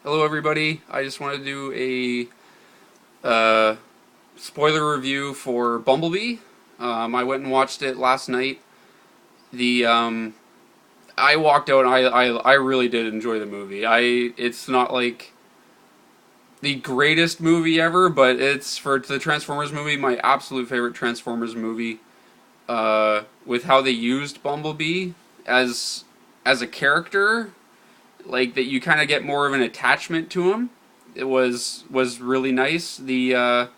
Hello, everybody. I just want to do a spoiler review for Bumblebee. I went and watched it last night. The I walked out and I really did enjoy the movie. It's not like the greatest movie ever, but it's for the Transformers movie my absolute favorite Transformers movie. With how they used Bumblebee as as a character, like that you kind of get more of an attachment to him. It was really nice. The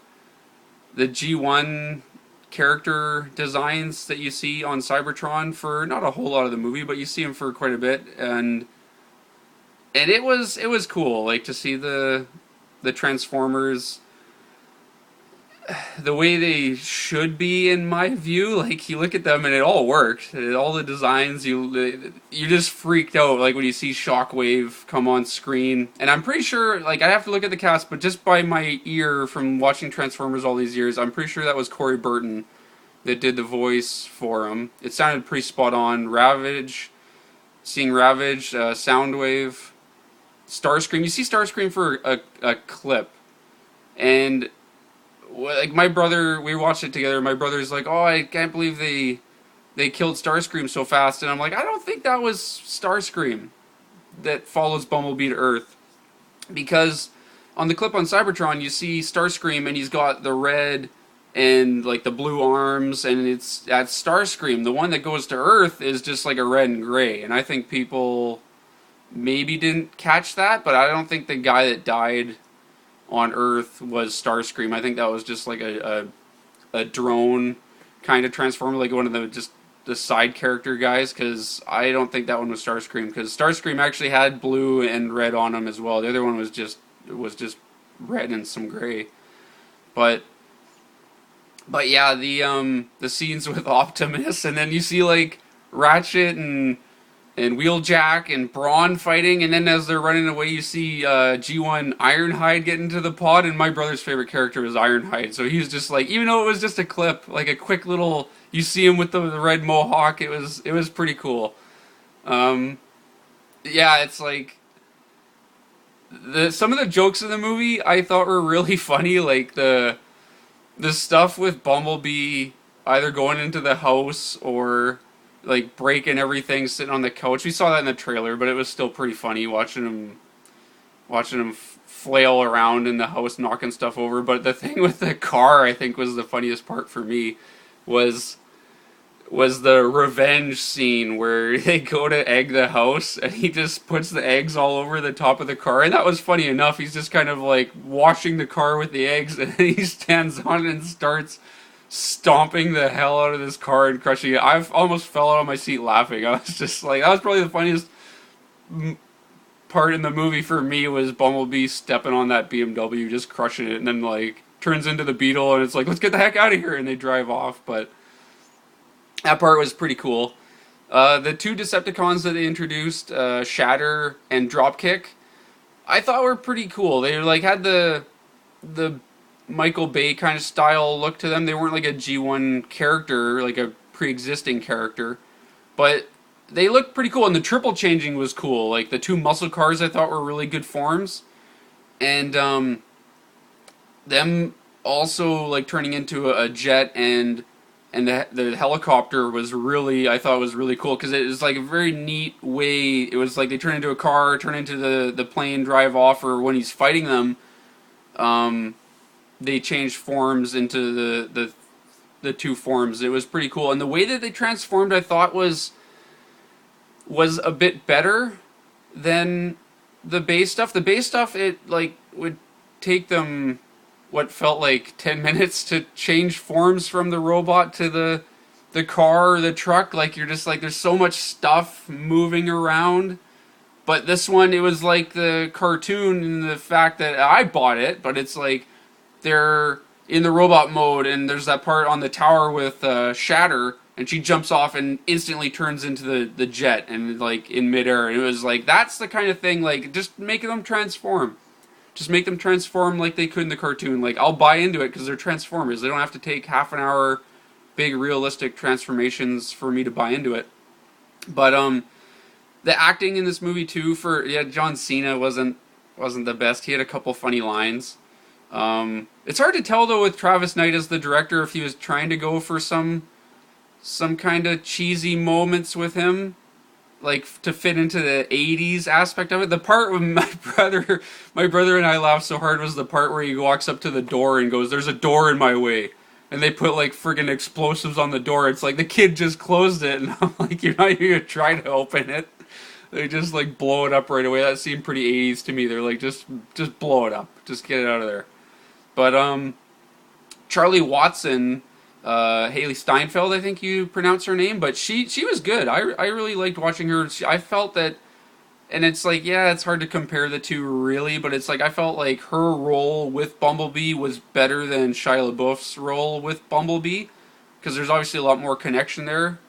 G1 character designs that you see on Cybertron for not a whole lot of the movie, but you see him for quite a bit, and it was cool, like to see the Transformers the way they should be, in my view. Like, you look at them and it all worked. All the designs, you just freaked out like when you see Shockwave come on screen. And I'm pretty sure, like, I have to look at the cast, but just by my ear from watching Transformers all these years, I'm pretty sure that was Corey Burton that did the voice for him. It sounded pretty spot on. Ravage, seeing Ravage, Soundwave, Starscream. You see Starscream for a clip, and like my brother, we watched it together. My brother's like, "Oh, I can't believe they killed Starscream so fast," and I'm like, "I don't think that was Starscream that follows Bumblebee to Earth, because on the clip on Cybertron, you see Starscream and he's got the red and like the blue arms, and that's Starscream. The one that goes to Earth is just like a red and gray, and I think people maybe didn't catch that, but I don't think the guy that died on Earth was Starscream. I think that was just like a drone kind of transformer, like one of the side character guys, because I don't think that one was Starscream, because Starscream actually had blue and red on him as well. The other one was just red and some gray. But yeah, the scenes with Optimus, and then you see like Ratchet and Wheeljack and Brawn fighting, and then as they're running away, you see G1 Ironhide get into the pod, and my brother's favorite character is Ironhide, so he's just like, even though it was just a clip, like a quick little, you see him with the red mohawk, it was pretty cool. Um, yeah, it's like some of the jokes in the movie I thought were really funny, like the stuff with Bumblebee either going into the house or like breaking everything sitting on the couch. We saw that in the trailer, but it was still pretty funny watching him flail around in the house, knocking stuff over. But the thing with the car, I think, was the funniest part for me. Was was the revenge scene where they go to egg the house and he just puts the eggs all over the top of the car, and that was funny enough. He's just kind of like washing the car with the eggs, and then he stands on it and starts stomping the hell out of this car and crushing it. I've almost fell out of my seat laughing. I was just like, that was probably the funniest part in the movie for me, was Bumblebee stepping on that BMW, just crushing it, and then like turns into the Beetle, and it's like, let's get the heck out of here, and they drive off. But that part was pretty cool. The two Decepticons that they introduced, Shatter and Dropkick, I thought were pretty cool. They like had the Michael Bay kind of style look to them. They weren't like a G1 character, like a pre-existing character, but they looked pretty cool. And the triple changing was cool. Like the two muscle cars, I thought were really good forms, and them also like turning into a jet, and the helicopter was really, I thought was really cool, because it was like a very neat way. It was like they turn into a car, turn into the plane, drive off, or when he's fighting them, they change forms into the two forms. It was pretty cool, and the way that they transformed, I thought was a bit better than the base stuff. The base stuff, it like would take them what felt like 10 minutes to change forms from the robot to the car or the truck. Like, you're just like, there's so much stuff moving around. But this one, it was like the cartoon in the fact that I bought it, but it's like they're in the robot mode, and there's that part on the tower with Shatter, and she jumps off and instantly turns into the jet, and like in midair. And it was like, that's the kind of thing, like, just making them transform. Just make them transform like they could in the cartoon. Like, I'll buy into it because they're Transformers. They don't have to take half an hour big realistic transformations for me to buy into it. But the acting in this movie too, for John Cena wasn't wasn't the best. He had a couple funny lines. It's hard to tell though with Travis Knight as the director if he was trying to go for some kind of cheesy moments with him, like to fit into the '80s aspect of it. The part when my brother and I laughed so hard was the part where he walks up to the door and goes, "There's a door in my way," and they put like friggin' explosives on the door. It's like the kid just closed it, and I'm like, "You're not even gonna try to open it." They just like blow it up right away. That seemed pretty '80s to me. They're like, just blow it up, just get it out of there. But Charlie Watson, Haley Steinfeld, I think you pronounce her name, but she was good. I really liked watching her. I felt that, and it's like, yeah, it's hard to compare the two really, but it's like I felt like her role with Bumblebee was better than Shia LaBeouf's role with Bumblebee, because there's obviously a lot more connection there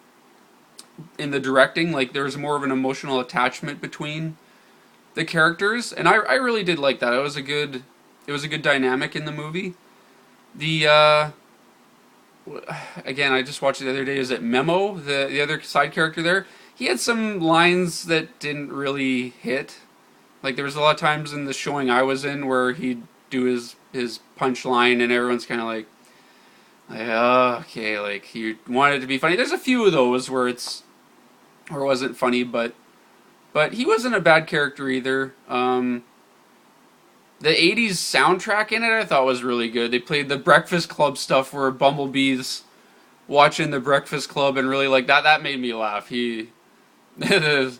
in the directing. Like there's more of an emotional attachment between the characters, and I really did like that. It was a good dynamic in the movie. The again, I just watched it the other day. Is it Memo, the other side character there? He had some lines that didn't really hit. Like there was a lot of times in the showing I was in where he'd do his punchline, and everyone's kind of like, oh, okay, like he wanted it to be funny. There's a few of those where it wasn't funny, but he wasn't a bad character either. The '80s soundtrack in it I thought was really good. They played the Breakfast Club stuff where Bumblebee's watching the Breakfast Club and really like that. That made me laugh. He the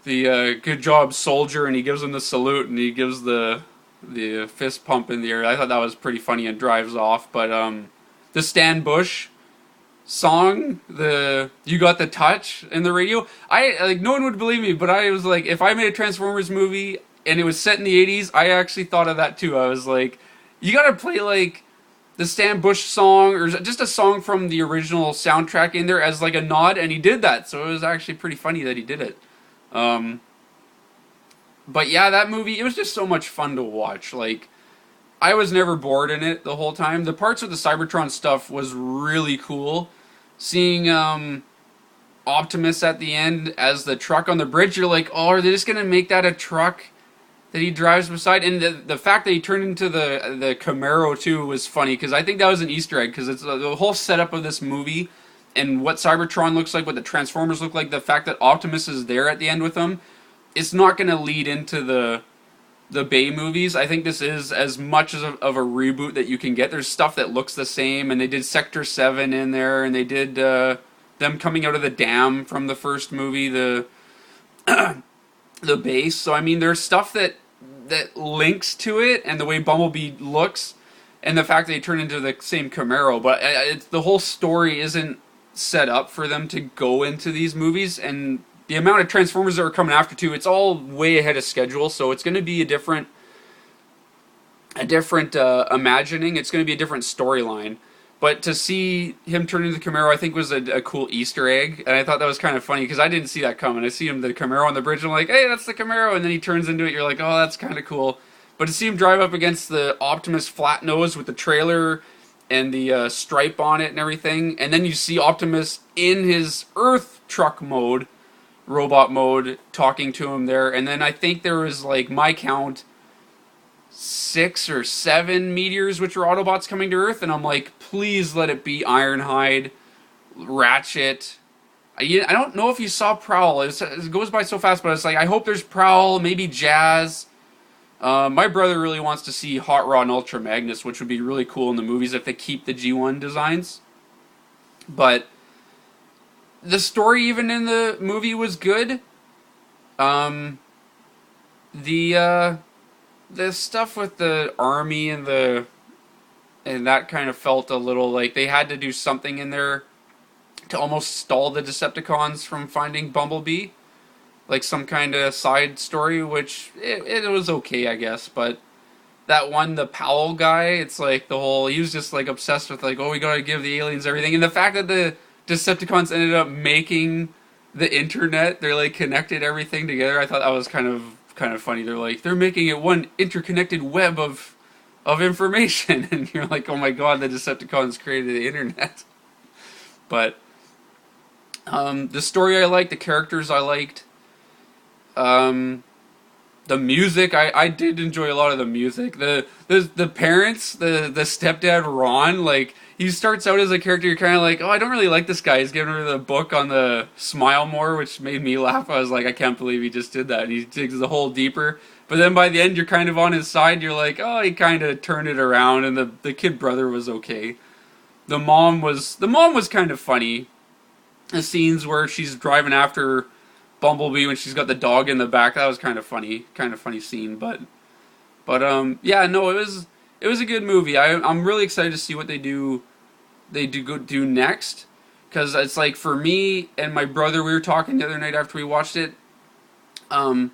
good job soldier, and he gives him the salute, and he gives the fist pump in the air. I thought that was pretty funny and drives off. But the Stan Bush song, the "You Got the Touch" in the radio, I like no one would believe me, but I was like, if I made a Transformers movie and it was set in the '80s, I actually thought of that too. I was like, you gotta play like the Stan Bush song or just a song from the original soundtrack in there as like a nod, and he did that. So it was actually pretty funny that he did it. But yeah, that movie, it was just so much fun to watch. Like, I was never bored in it the whole time. The parts with the Cybertron stuff was really cool. Seeing Optimus at the end as the truck on the bridge, you're like, oh, are they just gonna make that a truck that he drives beside? And the fact that he turned into the Camaro too was funny, because I think that was an Easter egg, because it's the whole setup of this movie and what Cybertron looks like, what the Transformers look like, the fact that Optimus is there at the end with them, it's not going to lead into the Bay movies. I think this is as much of a reboot that you can get. There's stuff that looks the same, and they did Sector 7 in there, and they did them coming out of the dam from the first movie, the base. So I mean, there's stuff that links to it, and the way Bumblebee looks, and the fact that they turn into the same Camaro. But the whole story isn't set up for them to go into these movies, and the amount of Transformers that are coming after too, it's all way ahead of schedule. So it's going to be a different imagining. It's going to be a different storyline. But to see him turn into the Camaro, I think was a cool Easter egg, and I thought that was kind of funny because I didn't see that coming. I see him the Camaro on the bridge, and I'm like, hey, that's the Camaro, and then he turns into it. You're like, oh, that's kind of cool. But to see him drive up against the Optimus flat nose with the trailer and the stripe on it and everything, and then you see Optimus in his Earth truck mode, robot mode, talking to him there, and then I think there was, like, my count, 6 or 7 meteors which were Autobots coming to Earth, and I'm like, please let it be Ironhide, Ratchet. I don't know if you saw Prowl. It goes by so fast, but it's like, I hope there's Prowl, maybe Jazz. My brother really wants to see Hot Rod and Ultra Magnus, which would be really cool in the movies if they keep the G1 designs. But the story even in the movie was good. The stuff with the army and that kind of felt a little like they had to do something in there to almost stall the Decepticons from finding Bumblebee. Like some kind of side story, which it was okay, I guess. But that one, the Powell guy, it's like he was just like obsessed with like, oh, we gotta give the aliens everything. And the fact that the Decepticons ended up making the internet, they're like connected everything together, I thought that was kind of funny. They're making it one interconnected web of information, and you're like, oh my god, the Decepticons created the internet. But the story I liked, the characters I liked, the The music, I did enjoy a lot of the music. The parents, the stepdad Ron, like he starts out as a character you're kind of like, oh, I don't really like this guy. He's giving her the book on the Smile More, which made me laugh. I was like, I can't believe he just did that. And he digs the hole deeper. But then by the end, you're kind of on his side. You're like, oh, he kind of turned it around, and the kid brother was okay. The mom was kind of funny. The scenes where she's driving after Bumblebee when she's got the dog in the back, that was kind of funny scene. But yeah, no, it was a good movie. I'm really excited to see what they do next, because it's like for me and my brother, we were talking the other night after we watched it. You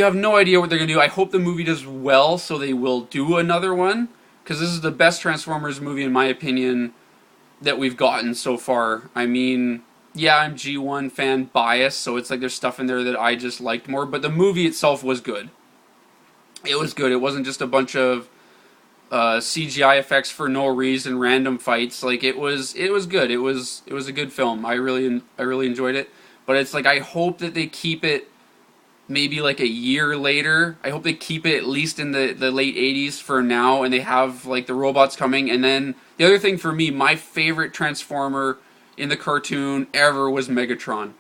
have no idea what they're gonna do. I hope the movie does well, so they will do another one, because this is the best Transformers movie in my opinion that we've gotten so far. I mean, yeah, I'm G1 fan biased, so it's like there's stuff in there that I just liked more, but the movie itself was good. It was good. It wasn't just a bunch of CGI effects for no reason, random fights. Like it was good. It was a good film. I really enjoyed it. But it's like I hope that they keep it maybe like a year later. I hope they keep it at least in the late 80s for now, and they have like the robots coming. And then the other thing for me, my favorite Transformer in the cartoon ever was Megatron.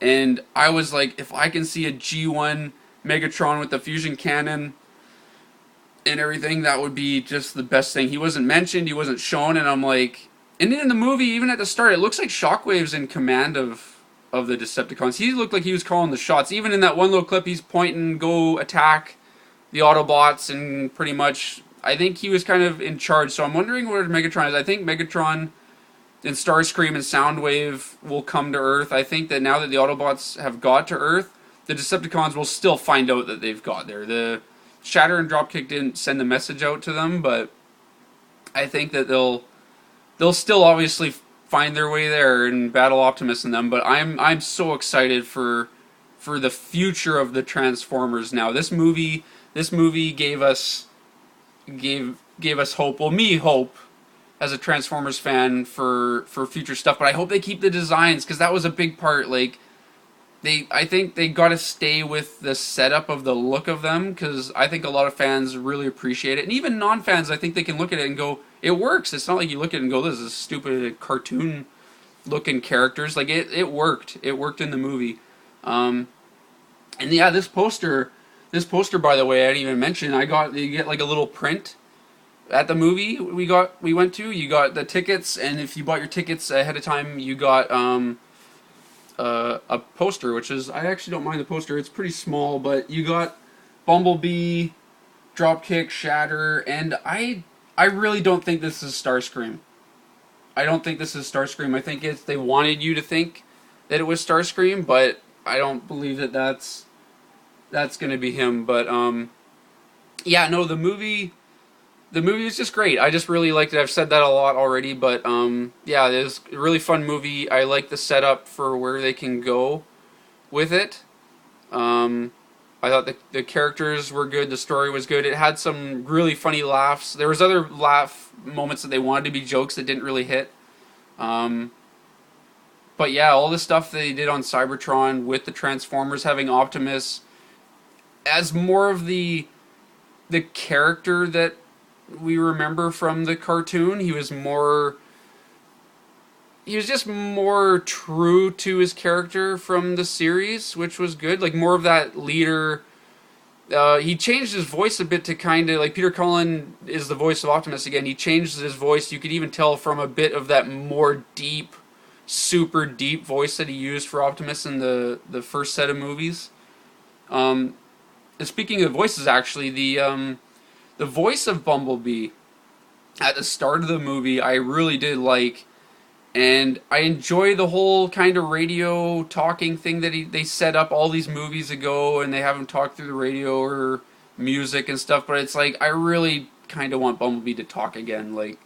And I was like, if I can see a G1 Megatron with the fusion cannon and everything, that would be just the best thing. He wasn't mentioned, he wasn't shown, and I'm like, and then in the movie, even at the start, it looks like Shockwave's in command of the Decepticons. He looked like he was calling the shots. Even in that one little clip, he's pointing, go attack the Autobots, and pretty much, I think he was kind of in charge. So I'm wondering where Megatron is. I think Megatron and Starscream and Soundwave will come to Earth. I think that now that the Autobots have got to Earth, the Decepticons will still find out that they've got there. The Shatter and Dropkick didn't send the message out to them, but I think that they'll still obviously find their way there and battle Optimus and them. But I'm so excited for the future of the Transformers now. This movie gave us hope. Well, me hope as a Transformers fan for future stuff. But I hope they keep the designs, because that was a big part. Like I think they got to stay with the setup of the look of them, because I think a lot of fans really appreciate it, and even non-fans, I think they can look at it and go, it works. It's not like you look at it and go, this is stupid cartoon-looking characters. Like it worked. It worked in the movie. And yeah, this poster, by the way, I didn't even mention. You get like a little print at the movie we went to. You got the tickets, and if you bought your tickets ahead of time, you got a poster, which is, I actually don't mind the poster. It's pretty small, but you got Bumblebee, Dropkick, Shatter, and I really don't think this is Starscream. I don't think this is Starscream. I think they wanted you to think that it was Starscream, but I don't believe that that's going to be him. But yeah, no, the movie is just great. I just really liked it. I've said that a lot already, but yeah, it was a really fun movie. I like the setup for where they can go with it. I thought the characters were good. The story was good. It had some really funny laughs. There was other laugh moments that they wanted to be jokes that didn't really hit. But yeah, all the stuff they did on Cybertron with the Transformers, having Optimus as more of the character that we remember from the cartoon. He was just more true to his character from the series, which was good. Like more of that leader. He changed his voice a bit to kind of like Peter Cullen is the voice of Optimus again. He changed his voice. You could even tell from a bit of that more deep, super deep voice that he used for Optimus in the first set of movies. And speaking of voices, actually, the voice of Bumblebee at the start of the movie, I really did like, and I enjoy the whole kind of radio talking thing that they set up all these movies ago, and they have him talk through the radio or music and stuff, but it's like, I really kind of want Bumblebee to talk again. Like,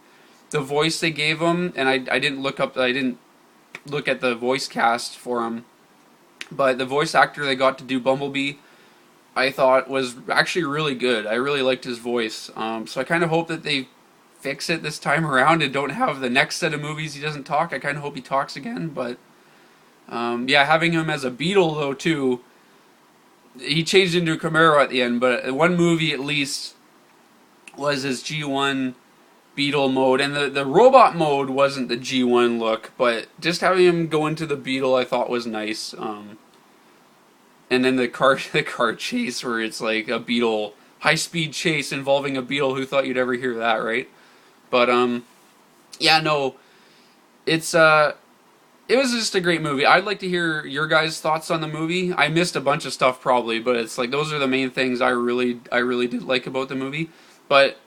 the voice they gave him, and I didn't look at the voice cast for him, but the voice actor they got to do Bumblebee, I thought was actually really good. I really liked his voice. So I kind of hope that they fix it this time around and don't have the next set of movies he doesn't talk. I kind of hope he talks again. But yeah, having him as a Beetle though too, he changed into a Camaro at the end, but one movie at least was his G1 Beetle mode, and the robot mode wasn't the G1 look, but just having him go into the Beetle I thought was nice. And then the car the car chase where it's like a Beetle high speed chase involving a Beetle. Who thought you'd ever hear that, right? But yeah, no, it's it was just a great movie. I'd like to hear your guys' thoughts on the movie. I missed a bunch of stuff probably, but it's like those are the main things I really did like about the movie. But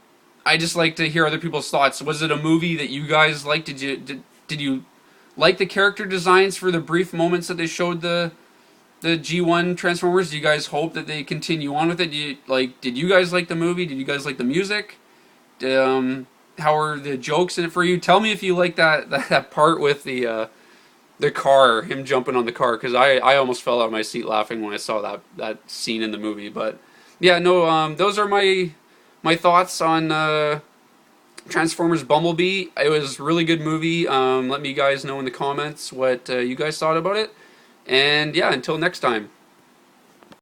I just like to hear other people's thoughts. Was it a movie that you guys liked? Did you like the character designs for the brief moments that they showed the G1 Transformers? Do you guys hope that they continue on with it? Did you guys like the movie? Did you guys like the music? How are the jokes in it for you? Tell me if you like that part with the car, him jumping on the car, because I almost fell out of my seat laughing when I saw that scene in the movie. But yeah, no, those are my thoughts on Transformers Bumblebee. It was a really good movie. Let me guys know in the comments what you guys thought about it. And yeah, until next time.